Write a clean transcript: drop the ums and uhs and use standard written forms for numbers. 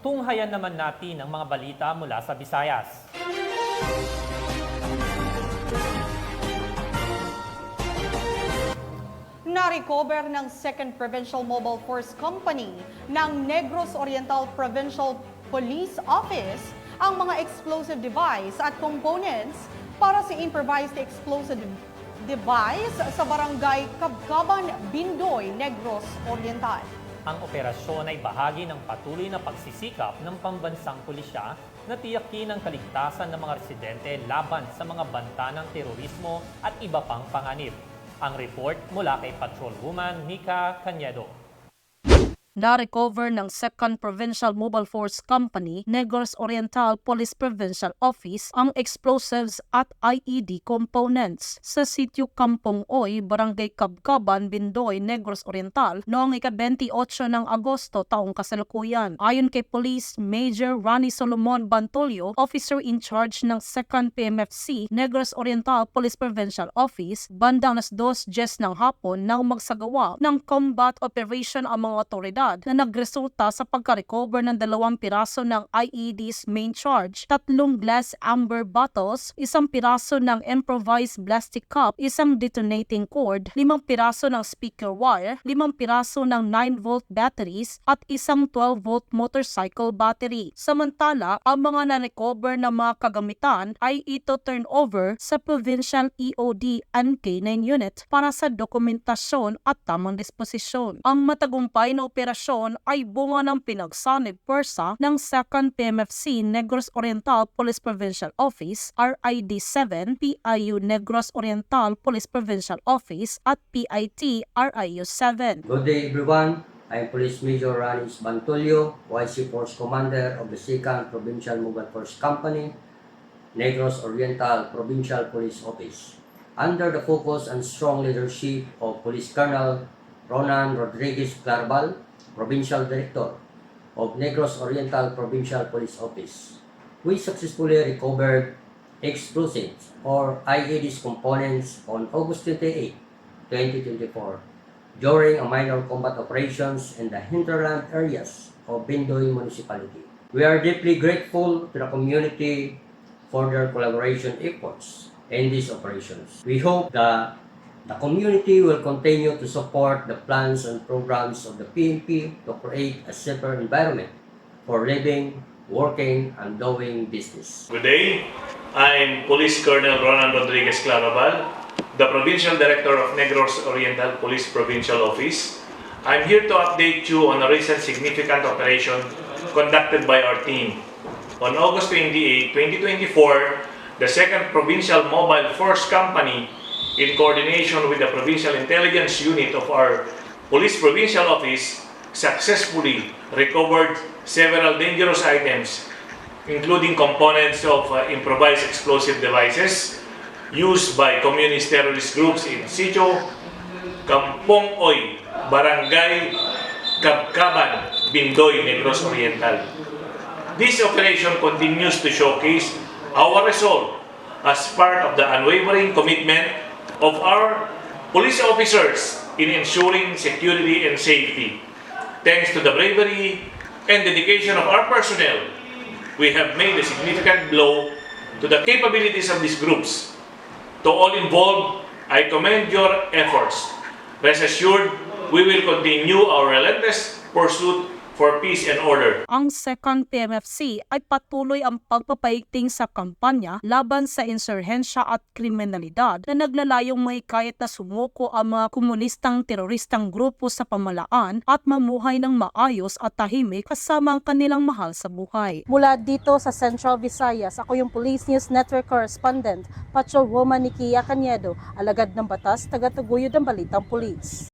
Tunghayan naman natin ang mga balita mula sa Visayas. Na-recover ng 2nd Provincial Mobile Force Company ng Negros Oriental Provincial Police Office ang mga explosive device at components para sa improvised explosive device sa barangay Cabcaban, Bindoy, Negros Oriental. Ang operasyon ay bahagi ng patuloy na pagsisikap ng pambansang pulisya na tiyakin ang kaligtasan ng mga residente laban sa mga banta ng terorismo at iba pang panganib. Ang report mula kay Patrolwoman Nika Cañedo. Na-recover ng 2nd Provincial Mobile Force Company, Negros Oriental Police Provincial Office ang explosives at IED components sa sitio Kampong Oy, Barangay Cabcaban, Bindoy, Negros Oriental noong ika-28 ng Agosto taong kasalukuyan. Ayon kay Police Major Ronnie Solomon Bantolio, Officer in Charge ng 2nd PMFC, Negros Oriental Police Provincial Office, bandang 2:10 ng hapon nang magsagawa ng combat operation ang mga otoridad na nagresulta sa pagka-recover ng 2 piraso ng IED's main charge, 3 glass amber bottles, 1 piraso ng improvised plastic cup, 1 detonating cord, 5 piraso ng speaker wire, 5 piraso ng 9-volt batteries at 1 12-volt motorcycle battery. Samantala, ang mga na-recover na mga kagamitan ay ito turn over sa Provincial EOD and K9 unit para sa dokumentasyon at tamang disposisyon. Ang matagumpay na operasyon ay bunga ng pinagsanib pwersa ng 2nd PMFC Negros Oriental Police Provincial Office, RID-7, PIU Negros Oriental Police Provincial Office at PIT RIU-7. Good day everyone, I'm Police Major Ronnie Bantolio, YC Force Commander of the 2nd Provincial Mobile Force Company, Negros Oriental Provincial Police Office. Under the focus and strong leadership of Police Colonel Ronan Rodriguez Clarbal, Provincial Director of Negros Oriental Provincial Police Office, we successfully recovered explosives or IEDs components on August 28, 2024 during a minor combat operations in the hinterland areas of Bindoy Municipality. We are deeply grateful to the community for their collaboration efforts in these operations. We hope that the community will continue to support the plans and programs of the PNP to create a safer environment for living, working, and doing business. Good day. I'm Police Colonel Ronan Rodriguez Clarabal, the Provincial Director of Negros Oriental Police Provincial Office. I'm here to update you on a recent significant operation conducted by our team. On August 28, 2024, the 2nd Provincial Mobile Force Company, in coordination with the Provincial Intelligence Unit of our Police Provincial Office, successfully recovered several dangerous items, including components of improvised explosive devices used by communist terrorist groups in sitio Kampong Oy, Barangay Cabcaban, Bindoy, Negros Oriental. This operation continues to showcase our resolve as part of the unwavering commitment of our police officers in ensuring security and safety. Thanks to the bravery and dedication of our personnel, we have made a significant blow to the capabilities of these groups. To all involved, I commend your efforts. Rest assured, we will continue our relentless pursuit for peace and order. Ang 2nd PMFC ay patuloy ang pagpapaigting sa kampanya laban sa insurhensya at kriminalidad na naglalayong mahikayat na sumuko ang mga komunistang teroristang grupo sa pamalaan at mamuhay ng maayos at tahimik kasama ang kanilang mahal sa buhay. Mula dito sa Central Visayas, ako yung Police News Network Correspondent, Patrolwoman Nika Cañedo, alagad ng batas, taga-taguyod ng Balitang Pulis.